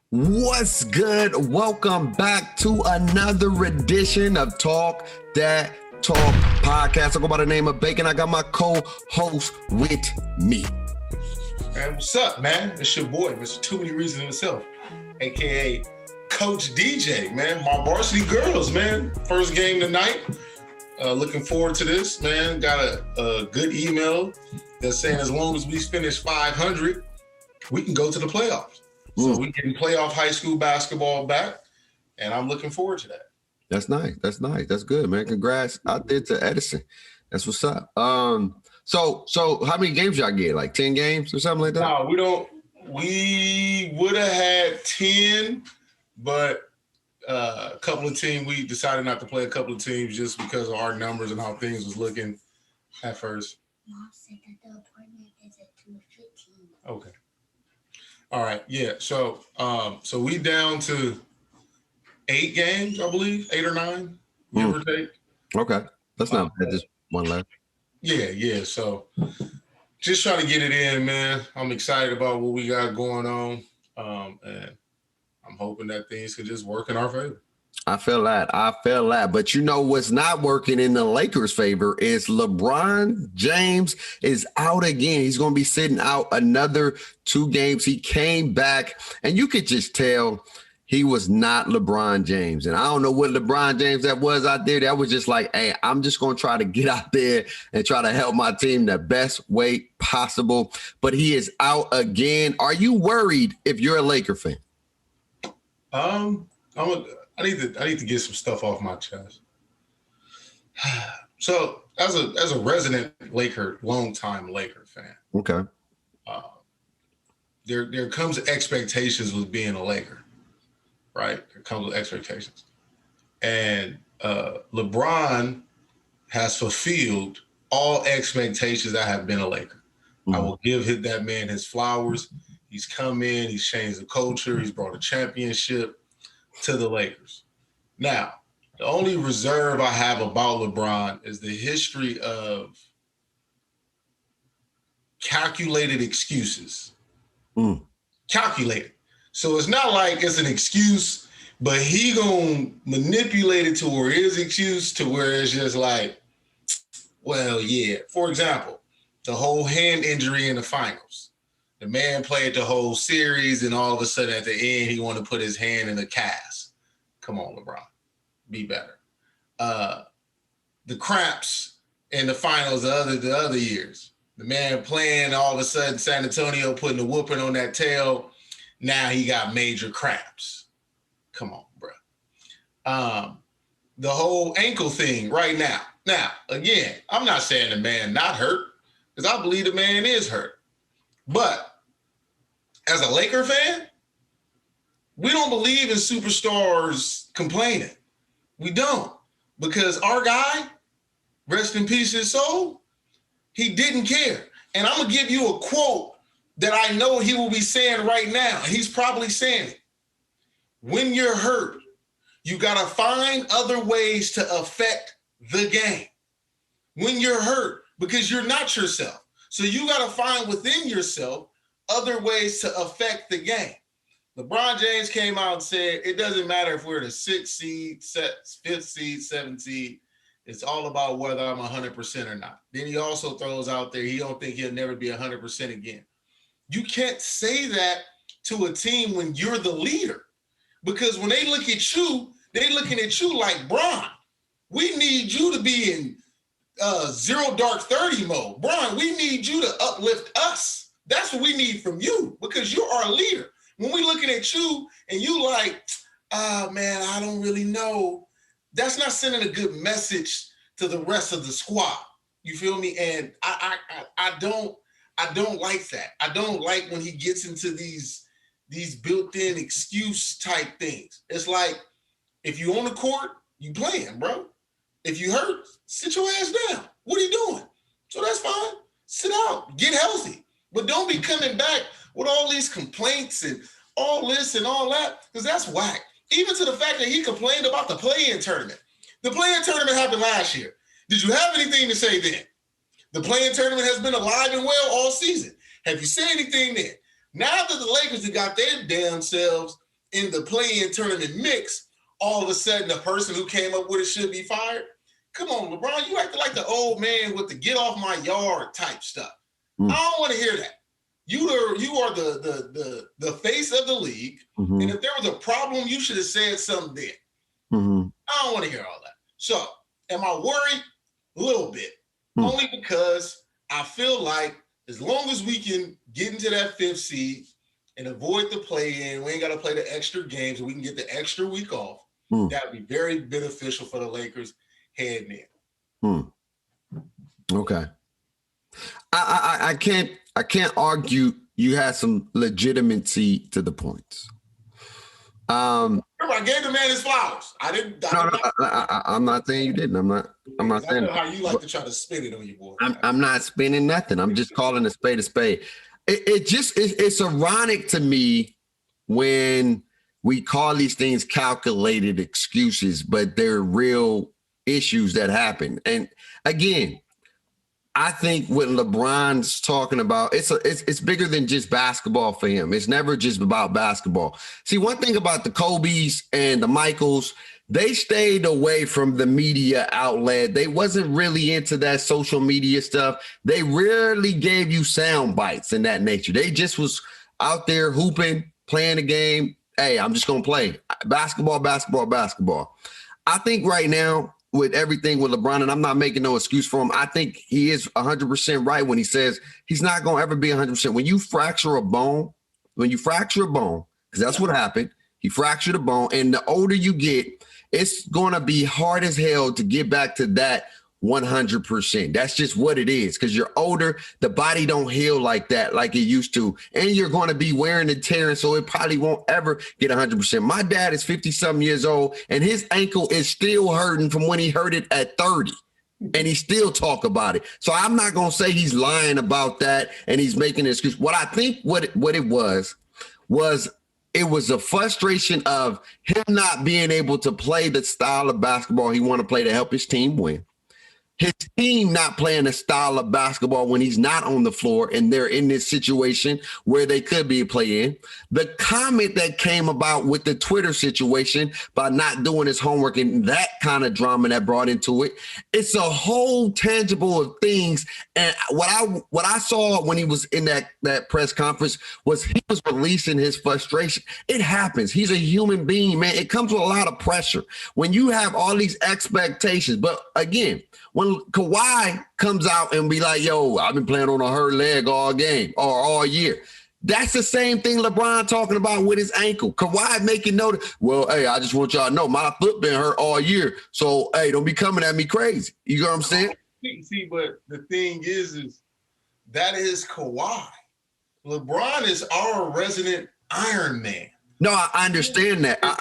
What's good? Welcome back to another edition of Dat Talk Podcast. I go by the name of Bacon. I got my co-host with me. Man, what's up, man? It's your boy, Mr. Too Many Reasons Himself, a.k.a. Coach DJ, man. My varsity girls, man. First game tonight. Looking forward to this, man. Got a good email that's saying as long as we finish 500, we can go to the playoffs. So we can playoff high school basketball back, and I'm looking forward to that. That's nice. That's good, man. Congrats out there to Edison. That's what's up. So how many games y'all get? Like 10 games or something like that? No, we don't. We would have had 10, but a couple of teams, we decided not to play a couple of teams just because of our numbers and how things was looking at first. Mom said that the appointment is at 2:15. Okay. All right. Yeah. So we down to 8 games, I believe, 8 or 9, give or take. Okay. That's not bad. Just one left. Yeah. So just trying to get it in, man. I'm excited about what we got going on. And I'm hoping that things can just work in our favor. I feel that. But you know what's not working in the Lakers' favor is LeBron James is out again. He's going to be sitting out another 2 games. He came back, and you could just tell he was not LeBron James. And I don't know what LeBron James that was out there. That was just like, hey, I'm just going to try to get out there and try to help my team the best way possible. But he is out again. Are you worried if you're a Laker fan? I need to get some stuff off my chest. So as a resident Laker, longtime Laker fan, okay, there comes expectations with being a Laker, right? There comes with expectations, and LeBron has fulfilled all expectations that have been a Laker. Mm-hmm. I will give that man his flowers. He's come in, he's changed the culture, he's brought a championship to the Lakers. Now, the only reserve I have about LeBron is the history of calculated excuses. Calculated. So it's not like it's an excuse, but he gonna manipulate it to where his excuse to where it's just like, well, yeah. For example, the whole hand injury in the finals. The man played the whole series, and all of a sudden at the end, he wanted to put his hand in a cast. Come on, LeBron. Be better. The cramps in the finals the other years. The man playing, all of a sudden, San Antonio putting a whooping on that tail. Now he got major cramps. Come on, bro. The whole ankle thing right now. Now, again, I'm not saying the man not hurt, because I believe the man is hurt. But as a Laker fan, we don't believe in superstars complaining. We don't. Because our guy, rest in peace his soul, he didn't care. And I'm going to give you a quote that I know he will be saying right now. He's probably saying it. When you're hurt, you got to find other ways to affect the game. When you're hurt, because you're not yourself. So you got to find within yourself other ways to affect the game. LeBron James came out and said, it doesn't matter if we're the 6th seed, 5th seed, 7th seed. It's all about whether I'm 100% or not. Then he also throws out there, he don't think he'll never be 100% again. You can't say that to a team when you're the leader. Because when they look at you, they looking at you like, Bron, we need you to be in 0 dark 30 mode. Bron, we need you to uplift us. That's what we need from you because you're our leader. When we looking at you and you like, man, I don't really know. That's not sending a good message to the rest of the squad. You feel me? And I don't like that. I don't like when he gets into these built-in excuse type things. It's like, if you on the court, you playing, bro. If you hurt, sit your ass down. What are you doing? So that's fine. Sit out, get healthy. But don't be coming back with all these complaints and all this and all that, because that's whack. Even to the fact that he complained about the play-in tournament. The play-in tournament happened last year. Did you have anything to say then? The play-in tournament has been alive and well all season. Have you said anything then? Now that the Lakers have got their damn selves in the play-in tournament mix, all of a sudden the person who came up with it should be fired. Come on, LeBron, you acting like the old man with the get off my yard type stuff. I don't want to hear that. You are the face of the league, and if there was a problem, you should have said something then. I don't want to hear all that. So, am I worried? A little bit. Only because I feel like as long as we can get into that 5th seed and avoid the play-in, we ain't got to play the extra games, and we can get the extra week off, that would be very beneficial for the Lakers heading in. Okay. I can't argue you had some legitimacy to the points. Remember, I gave the man his flowers. I'm not saying you didn't. I'm not saying how you like to try to spin it on your boy. I'm not spinning nothing. I'm just calling a spade a spade. It's ironic to me when we call these things calculated excuses, but they're real issues that happen. And again, I think what LeBron's talking about, it's bigger than just basketball for him. It's never just about basketball. See, one thing about the Kobes and the Michaels, they stayed away from the media outlet. They wasn't really into that social media stuff. They rarely gave you sound bites in that nature. They just was out there hooping, playing the game. Hey, I'm just going to play basketball. I think right now, with everything with LeBron, and I'm not making no excuse for him, I think he is 100% right when he says he's not going to ever be 100%. When you fracture a bone, because that's what happened, he fractured a bone, and the older you get, it's going to be hard as hell to get back to that 100%. That's just what it is, because you're older, the body don't heal like that, like it used to, and you're going to be wearing and tearing, so it probably won't ever get 100%. My dad is 50-something years old, and his ankle is still hurting from when he hurt it at 30, and he still talk about it. So I'm not going to say he's lying about that, and he's making an excuse. What I think what it was it was a frustration of him not being able to play the style of basketball he want to play to help his team win. His team not playing a style of basketball when he's not on the floor and they're in this situation where they could be playing. The comment that came about with the Twitter situation by not doing his homework and that kind of drama that brought into it, it's a whole tangible of things. And what I saw when he was in that press conference was he was releasing his frustration. It happens. He's a human being, man. It comes with a lot of pressure when you have all these expectations. But again, when Kawhi comes out and be like, yo, I've been playing on a hurt leg all game or all year. That's the same thing LeBron talking about with his ankle. Kawhi making note, well, hey, I just want y'all to know my foot been hurt all year. So, hey, don't be coming at me crazy. You know what I'm saying? See, but the thing is that is Kawhi. LeBron is our resident Iron Man. No, I understand that. I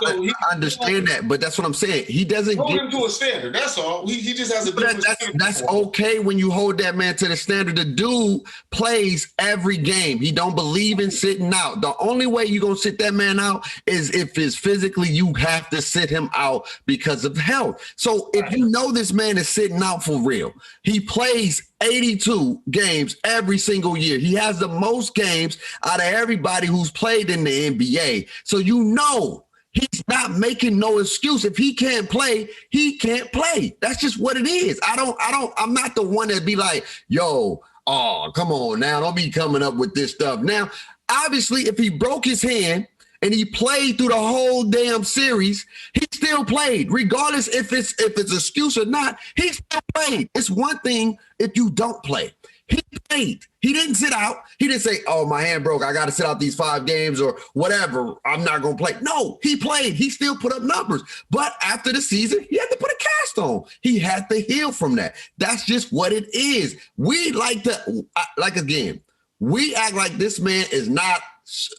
understand that, but that's what I'm saying. He doesn't hold him to a standard. That's all. He just has a different standard. That's okay when you hold that man to the standard. The dude plays every game. He don't believe in sitting out. The only way you're going to sit that man out is if it's physically you have to sit him out because of health. So if you know this man is sitting out for real, he plays 82 games every single year. He has the most games out of everybody who's played in the NBA. So you know he's not making no excuse. If he can't play, he can't play. That's just what it is. I'm not the one that be like, yo, oh, come on now. Don't be coming up with this stuff. Now, obviously, if he broke his hand and he played through the whole damn series, he still played. Regardless if it's excuse or not, he still played. It's one thing if you don't play. He played. He didn't sit out. He didn't say, oh, my hand broke. I got to sit out these 5 games or whatever. I'm not going to play. No, he played. He still put up numbers. But after the season, he had to put a cast on. He had to heal from that. That's just what it is. We like to, again, we act like this man is not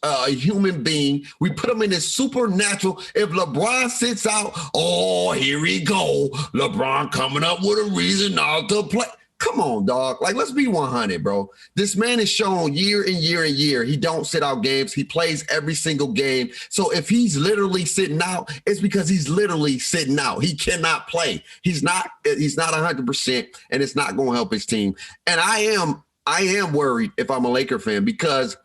a human being. We put him in this supernatural. If LeBron sits out, oh, here we go. LeBron coming up with a reason not to play. Come on, dog. Like, let's be 100, bro. This man is shown year and year and year. He don't sit out games. He plays every single game. So if he's literally sitting out, it's because he's literally sitting out. He cannot play. He's not 100%, and it's not going to help his team. And I am worried if I'm a Laker fan because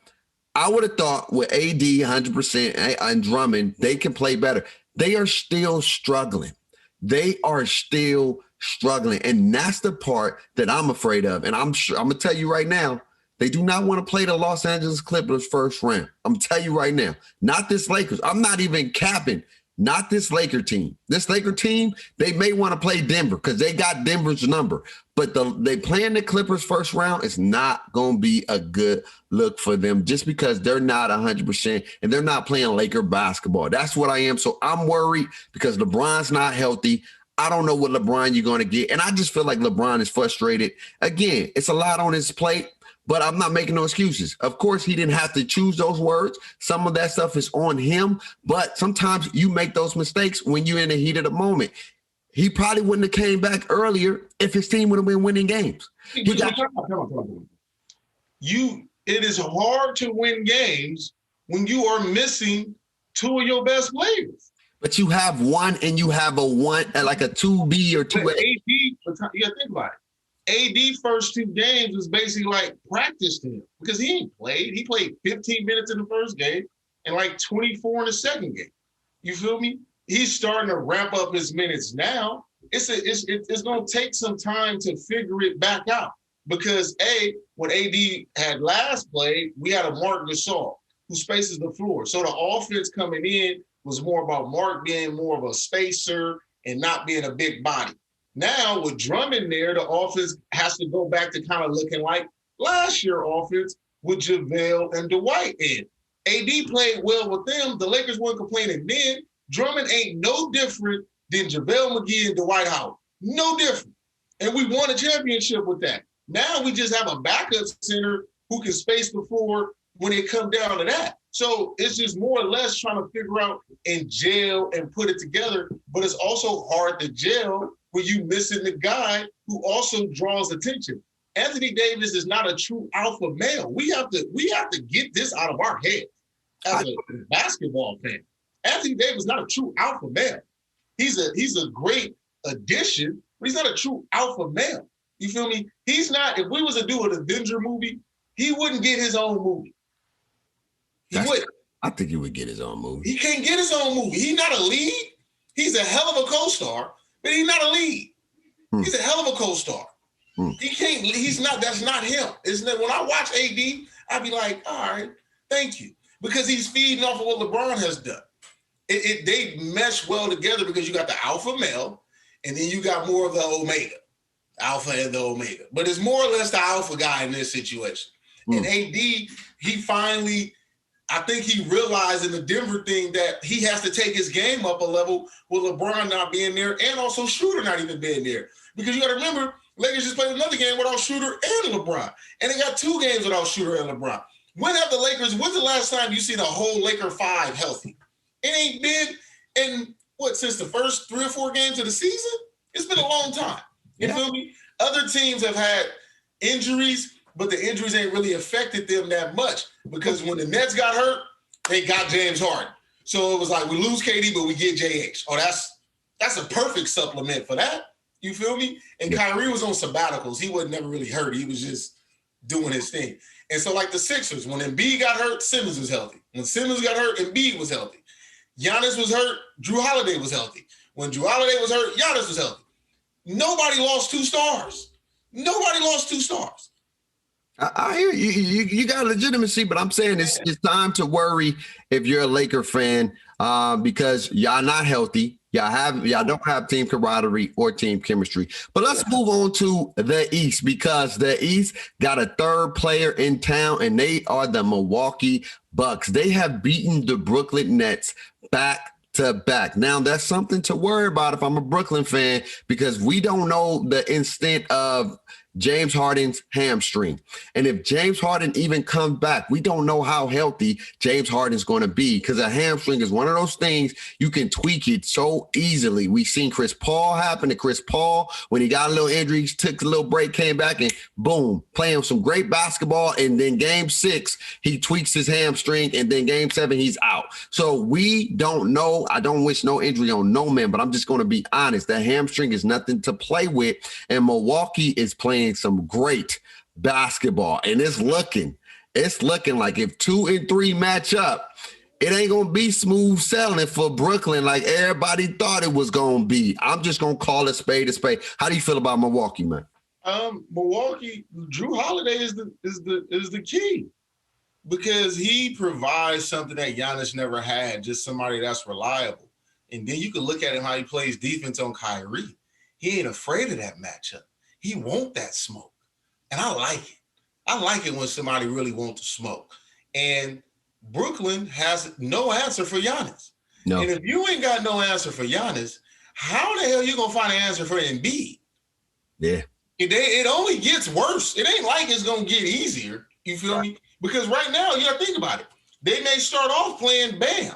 I would have thought with AD 100% and Drummond, they can play better. They are still struggling. They are still struggling. And that's the part that I'm afraid of. And I'm going to tell you right now, they do not want to play the Los Angeles Clippers first round. I'm telling you right now, not this Lakers. I'm not even capping. Not this Laker team. This Laker team, they may want to play Denver because they got Denver's number. But they playing the Clippers first round is not going to be a good look for them just because they're not 100% and they're not playing Laker basketball. That's what I am. So I'm worried because LeBron's not healthy. I don't know what LeBron you're going to get. And I just feel like LeBron is frustrated. Again, it's a lot on his plate. But I'm not making no excuses. Of course, he didn't have to choose those words. Some of that stuff is on him. But sometimes you make those mistakes when you're in the heat of the moment. He probably wouldn't have came back earlier if his team would have been winning games. Come on. It is hard to win games when you are missing two of your best players. But you have one and you have a one, like a 2B or 2A. AD, you got to think about it. AD first two games was basically like practice to him because he ain't played. He played 15 minutes in the first game and like 24 in the second game. You feel me? He's starting to ramp up his minutes now. It's going to take some time to figure it back out because when AD had last played, we had a Mark Gasol who spaces the floor. So the offense coming in was more about Mark being more of a spacer and not being a big body. Now, with Drummond there, the offense has to go back to kind of looking like last year's offense with JaVale and Dwight in. AD played well with them. The Lakers weren't complaining then. Drummond ain't no different than JaVale McGee and Dwight Howard. No different. And we won a championship with that. Now we just have a backup center who can space the floor when it comes down to that. So it's just more or less trying to figure out and gel and put it together. But it's also hard to gel when you missing the guy who also draws attention. Anthony Davis is not a true alpha male. We have to get this out of our head as a basketball fan. Anthony Davis is not a true alpha male. He's a great addition, but he's not a true alpha male. You feel me? He's not. If we was to do an Avenger movie, he wouldn't get his own movie. I think he would get his own movie. He can't get his own movie. He's not a lead. He's a hell of a co-star. But he's not a lead. He's a hell of a co-star. He can't. He's not. That's not him. Isn't it? When I watch AD, I'd be like, all right, thank you, because he's feeding off of what LeBron has done. They mesh well together because you got the alpha male, and then you got more of the omega, alpha and the omega. But it's more or less the alpha guy in this situation. And AD, he finally. I think he realized in the Denver thing that he has to take his game up a level with LeBron not being there and also Schroeder not even being there. Because you got to remember, Lakers just played another game without Schroeder and LeBron. And they got 2 games without Schroeder and LeBron. When's the last time you seen a whole Laker 5 healthy? It ain't been since the first 3 or 4 games of the season? It's been a long time. You feel me? Other teams have had injuries, but the injuries ain't really affected them that much because when the Nets got hurt, they got James Harden. So it was like we lose KD, but we get JH. Oh, that's a perfect supplement for that. You feel me? And Kyrie was on sabbaticals. He wasn't never really hurt. He was just doing his thing. And so like the Sixers, when Embiid got hurt, Simmons was healthy. When Simmons got hurt, Embiid was healthy. Giannis was hurt, Drew Holiday was healthy. When Drew Holiday was hurt, Giannis was healthy. Nobody lost 2 stars. I hear you. You got legitimacy, but I'm saying it's time to worry if you're a Laker fan because y'all not healthy. Y'all don't have team camaraderie or team chemistry. But let's move on to the East because the East got a 3rd player in town, and they are the Milwaukee Bucks. They have beaten the Brooklyn Nets back to back. Now, that's something to worry about if I'm a Brooklyn fan because we don't know the extent of James Harden's hamstring. And if James Harden even comes back, we don't know how healthy James Harden's going to be because a hamstring is one of those things you can tweak it so easily. We've seen Chris Paul happen to Chris Paul when he got a little injury, took a little break, came back and boom, playing some great basketball. And then game 6, he tweaks his hamstring. And then game 7, he's out. So we don't know. I don't wish no injury on no man, but I'm just going to be honest. The hamstring is nothing to play with. And Milwaukee is playing some great basketball, and it's looking it's looking like if 2 and 3 match up, it ain't going to be smooth sailing for Brooklyn like everybody thought it was going to be. I'm just going to call it spade a spade. How do you feel about Milwaukee, man? Milwaukee, Drew Holiday is the key because he provides something that Giannis never had, just somebody that's reliable. And then you can look at him how he plays defense on Kyrie. He ain't afraid of that matchup. He want that smoke. And I like it. I like it when somebody really wants to smoke. And Brooklyn has no answer for Giannis. No. And if you ain't got no answer for Giannis, how the hell you going to find an answer for Embiid? Yeah. It only gets worse. It ain't like it's going to get easier. You feel me? Because right now, you got to think about it. They may start off playing Bam.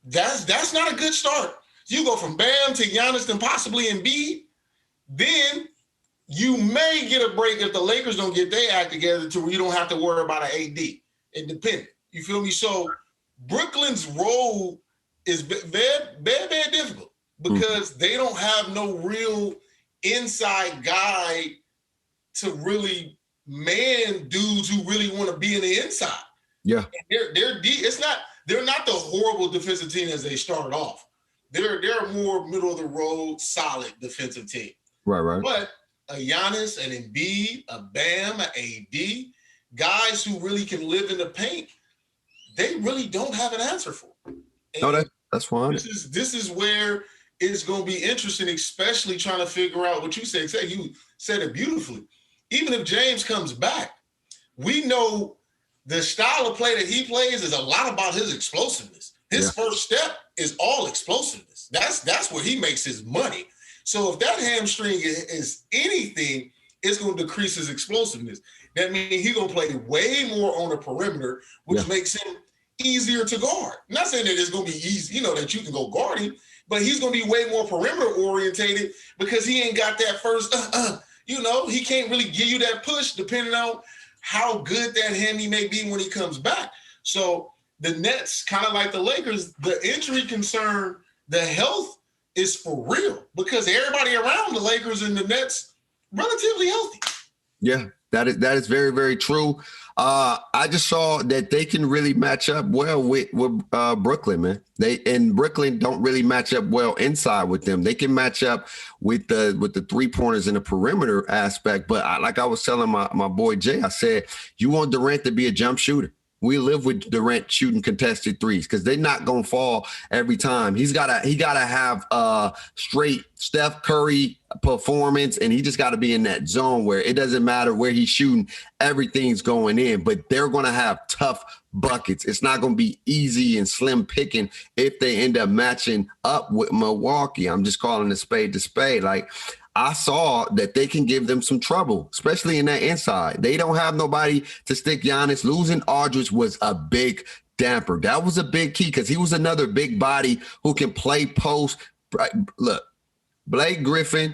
That's not a good start. You go from Bam to Giannis and possibly Embiid, then you may get a break if the Lakers don't get their act together to where you don't have to worry about an AD independent. You feel me? So Brooklyn's role is very difficult because they don't have no real inside guy to really man dudes who really want to be in the inside. Yeah. They're not the horrible defensive team as they started off. They're a more middle of the road, solid defensive team. Right. But a Giannis, an Embiid, a Bam, an AD, guys who really can live in the paint, they really don't have an answer for. No, that's fine. This is where it's going to be interesting, especially trying to figure out what you said. You said it beautifully. Even if James comes back, we know the style of play that he plays is a lot about his explosiveness. His first step is all explosiveness. That's where he makes his money. So if that hamstring is anything, it's going to decrease his explosiveness. That means he's going to play way more on the perimeter, which makes him easier to guard. I'm not saying that it's going to be easy, that you can go guard him, but he's going to be way more perimeter orientated because he ain't got that first, he can't really give you that push depending on how good that hammy may be when he comes back. So the Nets, kind of like the Lakers, the injury concern, the health is for real because everybody around the Lakers and the Nets relatively healthy. Yeah, that is very, very true. I just saw that they can really match up well with Brooklyn, man. Brooklyn don't really match up well inside with them. They can match up with the 3-pointers in the perimeter aspect. But like I was telling my boy Jay, I said, you want Durant to be a jump shooter. We live with Durant shooting contested threes because they're not gonna fall every time. He gotta have a straight Steph Curry performance, and he just got to be in that zone where it doesn't matter where he's shooting, everything's going in. But they're gonna have tough buckets. It's not gonna be easy and slim picking if they end up matching up with Milwaukee. I'm just calling a spade to spade. Like, I saw that they can give them some trouble, especially in that inside. They don't have nobody to stick Giannis. Losing Aldridge was a big damper. That was a big key because he was another big body who can play post. Look, Blake Griffin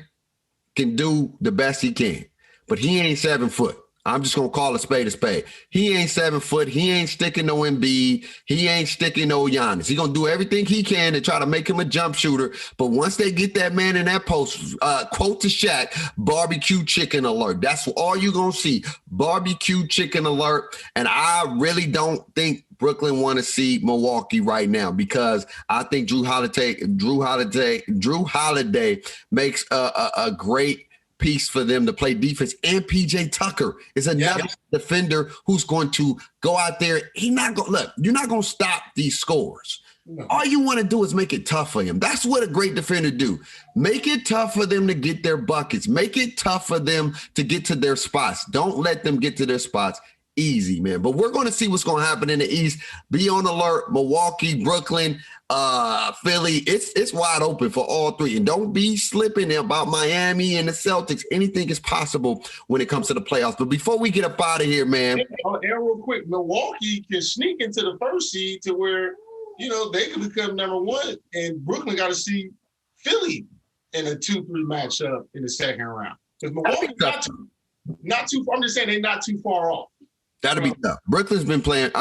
can do the best he can, but he ain't 7 foot. I'm just going to call a spade a spade. He ain't 7 foot. He ain't sticking no Embiid. He ain't sticking no Giannis. He's going to do everything he can to try to make him a jump shooter. But once they get that man in that post, quote to Shaq, barbecue chicken alert. That's all you're going to see, barbecue chicken alert. And I really don't think Brooklyn want to see Milwaukee right now because I think Drew Holiday makes a great piece for them to play defense. And PJ Tucker is another defender who's going to go out there. You're not going to stop these scores. No. All you want to do is make it tough for him. That's what a great defender do. Make it tough for them to get their buckets. Make it tough for them to get to their spots. Don't let them get to their spots easy, man. But we're going to see what's going to happen in the East. Be on alert. Milwaukee, Brooklyn, Philly. It's wide open for all three. And don't be slipping about Miami and the Celtics. Anything is possible when it comes to the playoffs. But before we get up out of here, man. And real quick, Milwaukee can sneak into the first seed to where, they could become number one. And Brooklyn got to see Philly in a 2-3 matchup in the second round. Because Milwaukee's not too far. I'm just saying they're not too far off. That'll be tough. Brooklyn's been playing.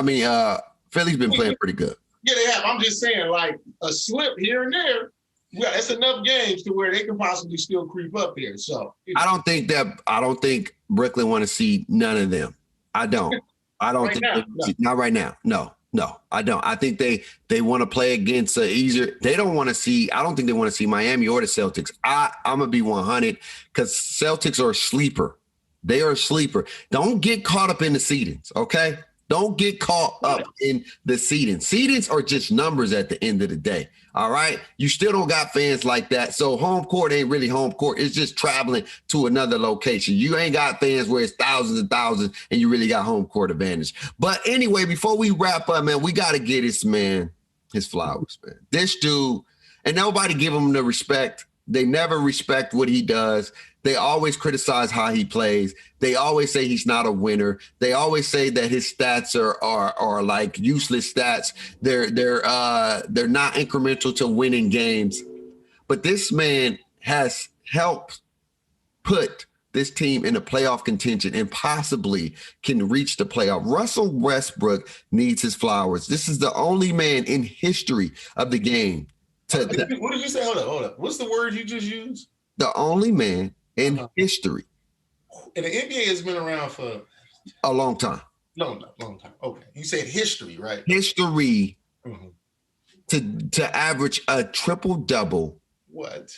Philly's been playing pretty good. Yeah, they have. I'm just saying, like a slip here and there. Yeah, that's enough games to where they can possibly still creep up there. So I don't think Brooklyn want to see none of them. I don't. I don't Right think now, no. not right now. No, I don't. I think they want to play against easier. They don't want to see. I don't think they want to see Miami or the Celtics. I'm gonna be 100 because Celtics are a sleeper. They are a sleeper. Don't get caught up in the seedings, okay? Don't get caught up in the seedings. Seedings are just numbers at the end of the day. All right. You still don't got fans like that. So home court ain't really home court. It's just traveling to another location. You ain't got fans where it's thousands and thousands and you really got home court advantage. But anyway, before we wrap up, man, we got to get this man his flowers, man. This dude, and nobody give him the respect. They never respect what he does. They always criticize how he plays. They always say he's not a winner. They always say that his stats are like useless stats. They're not incremental to winning games. But this man has helped put this team in a playoff contention and possibly can reach the playoff. Russell Westbrook needs his flowers. This is the only man in history of the game. What did you say? Hold up. What's the word you just used? The only man in history. And the NBA has been around for a long time. Long time. Okay. You said history, right? History to average a triple-double. What?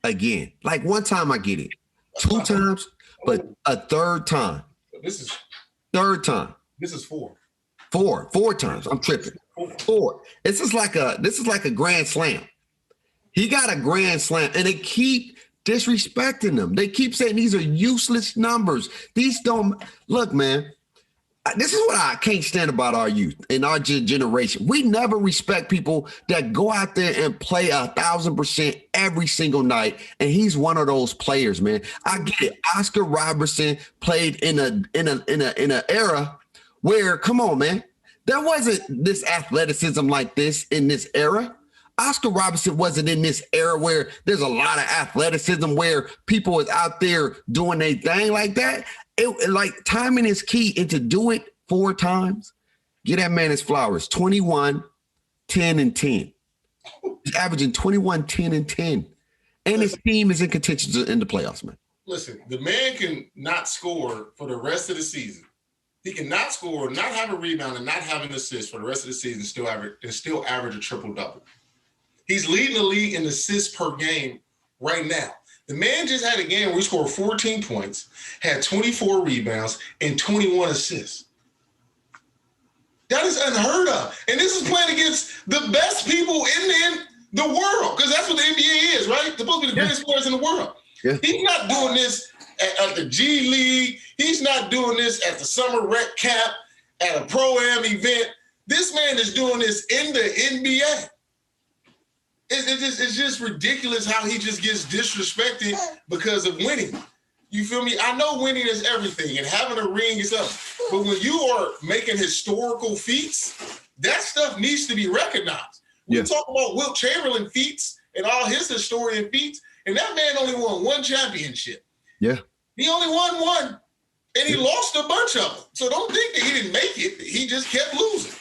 Again. Like one time I get it. 2 times, but a third time. This is third time. This is 4. 4 times. I'm tripping. 4. This is like a grand slam. He got a grand slam, and they keep disrespecting them. They keep saying these are useless numbers. These don't look, man. This is what I can't stand about our youth and our generation. We never respect people that go out there and play 1,000% every single night. And he's one of those players, man. I get it. Oscar Robertson played in an era where, come on, man, there wasn't this athleticism like this in this era. Oscar Robertson wasn't in this era where there's a lot of athleticism where people is out there doing their thing like that. It like timing is key, and to do it 4 times, get that man his flowers. 21, 10, and 10. He's averaging 21, 10, and 10. And his team is in contention in the playoffs, man. Listen, the man can not score for the rest of the season. He can not score, not have a rebound, and not have an assist for the rest of the season, still average a triple-double. He's leading the league in assists per game right now. The man just had a game where he scored 14 points, had 24 rebounds, and 21 assists. That is unheard of. And this is playing against the best people in the world, because that's what the NBA is, right? They're supposed to be the greatest players in the world. Yeah. He's not doing this at the G League. He's not doing this at the summer rec camp, at a pro-am event. This man is doing this in the NBA. It's just ridiculous how he just gets disrespected because of winning. You feel me? I know winning is everything and having a ring is up. But when you are making historical feats, that stuff needs to be recognized. We talk about Wilt Chamberlain feats and all his historian feats, and that man only won 1 championship. Yeah. He only won 1, and he lost a bunch of them. So don't think that he didn't make it. He just kept losing.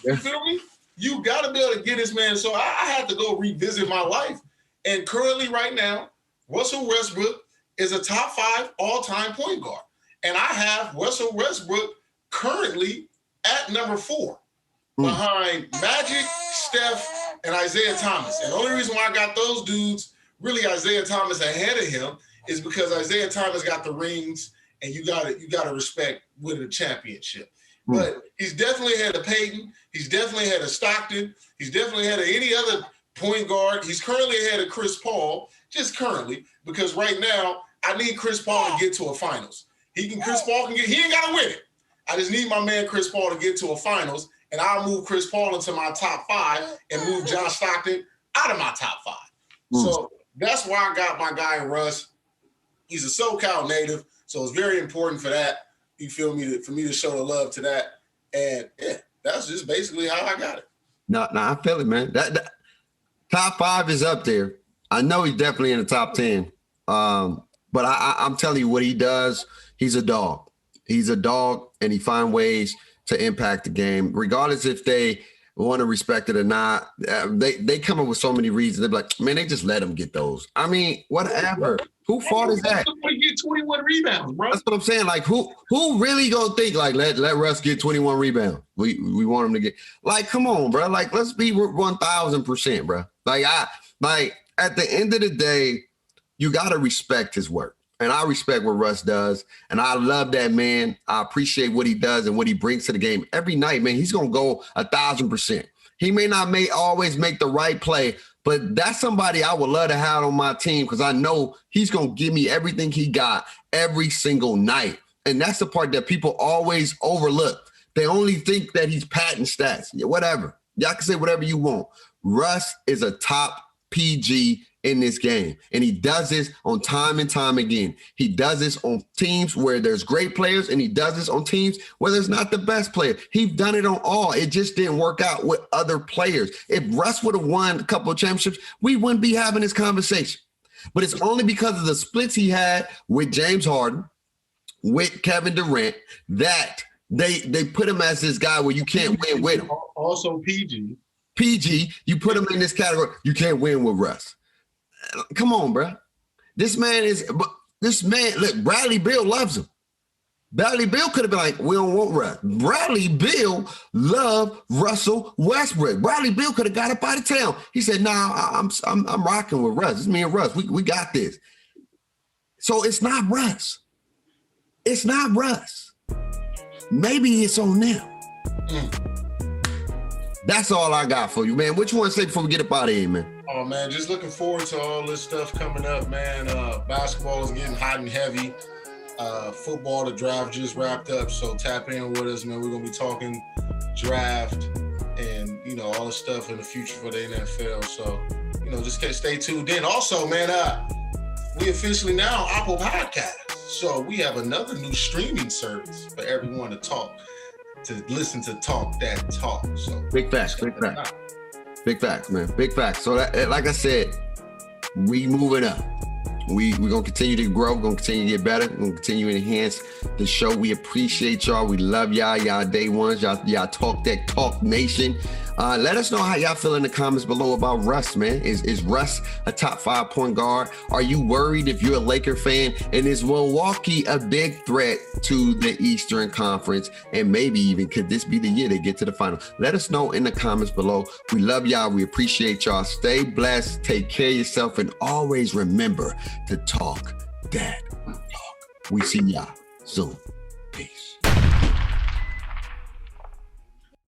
You feel me? You got to be able to get this man. So I had to go revisit my life. And currently right now, Russell Westbrook is a top 5 all-time point guard. And I have Russell Westbrook currently at number 4 behind Magic, Steph, and Isaiah Thomas. And the only reason why I got those dudes, really Isaiah Thomas ahead of him, is because Isaiah Thomas got the rings, and you got to respect winning a championship. But he's definitely ahead of Peyton. He's definitely ahead of Stockton. He's definitely ahead of any other point guard. He's currently ahead of Chris Paul, just currently, because right now I need Chris Paul to get to a finals. He ain't got to win it. I just need my man Chris Paul to get to a finals, and I'll move Chris Paul into my top 5 and move John Stockton out of my top 5. So that's why I got my guy Russ. He's a SoCal native, so it's very important for that. You feel me? For me to show the love to that. And yeah, that's just basically how I got it. No, I feel it, man. That top 5 is up there. I know he's definitely in the top 10. But I'm telling you what he does. He's a dog. He's a dog, and he finds ways to impact the game, regardless if they want to respect it or not. They come up with so many reasons. They're like, man, they just let him get those. I mean, whatever. Who fault is that? He get 21 rebounds, bro. That's what I'm saying. Like, who really gonna think like let Russ get 21 rebounds? We want him to get, like, come on, bro. Like, let's be 1,000%, bro. Like, at the end of the day, you gotta respect his work. And I respect what Russ does. And I love that man. I appreciate what he does and what he brings to the game. Every night, man, he's gonna go 1,000%. He may not always make the right play, but that's somebody I would love to have on my team because I know he's going to give me everything he got every single night. And that's the part that people always overlook. They only think that he's patent stats. Yeah, whatever. Y'all can say whatever you want. Russ is a top PG in this game. And he does this on time and time again. He does this on teams where there's great players, and he does this on teams where there's not the best player. He's done it on all. It just didn't work out with other players. If Russ would have won a couple of championships, we wouldn't be having this conversation. But it's only because of the splits he had with James Harden, with Kevin Durant, that they put him as this guy where you can't win with him. Also PG, you put him in this category, you can't win with Russ. Come on, bro. This man, look, Bradley Beal loves him. Bradley Beal could have been like, we don't want Russ. Bradley Beal loved Russell Westbrook. Bradley Beal could have got up out of town. He said, nah, I'm rocking with Russ. It's me and Russ. We got this. So it's not Russ. It's not Russ. Maybe it's on them. That's all I got for you, man. What you want to say before we get up out of here, man? Oh, man, just looking forward to all this stuff coming up, man. Basketball is getting hot and heavy. Football, the draft just wrapped up, so tap in with us, man. We're going to be talking draft and, all the stuff in the future for the NFL. So, just stay tuned in. Also, man, we officially now on Apple Podcast. So we have another new streaming service for everyone to listen to Dat Talk. So big facts. Big facts, man. Big facts. So that, like I said, we moving up. We're going to continue to grow. We're going to continue to get better. We're going to continue to enhance the show. We appreciate y'all. We love y'all. Y'all day ones. Y'all talk that talk nation. Let us know how y'all feel in the comments below about Russ, man. Is Russ a top 5 point guard? Are you worried if you're a Laker fan? And is Milwaukee a big threat to the Eastern Conference? And maybe even could this be the year they get to the final? Let us know in the comments below. We love y'all. We appreciate y'all. Stay blessed. Take care of yourself. And always remember to talk that talk. We see y'all soon. Peace.